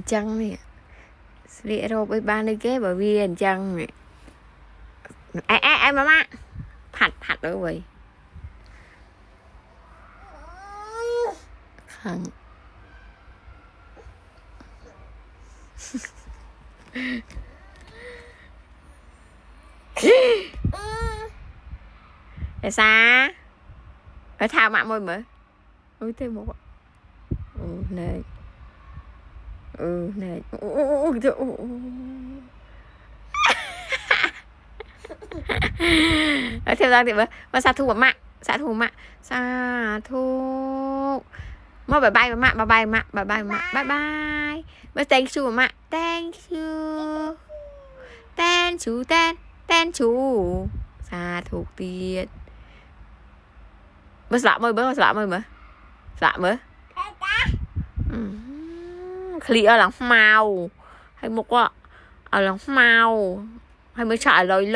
chăng nè lẽ rồi với ba nơi kế bởi vì chăng nè ai mamaผัดở vậy khăn tại sao phải thao mạng môi mở ui thêm một này này ở theo ra thì mà xạ thu mạng xạ thu mà bye bye mà bye bye mà thank you mà thank you xạ thuộc tiền bớt lạ mời clear là màu hay một quả ở lòng màu hay mới trả lời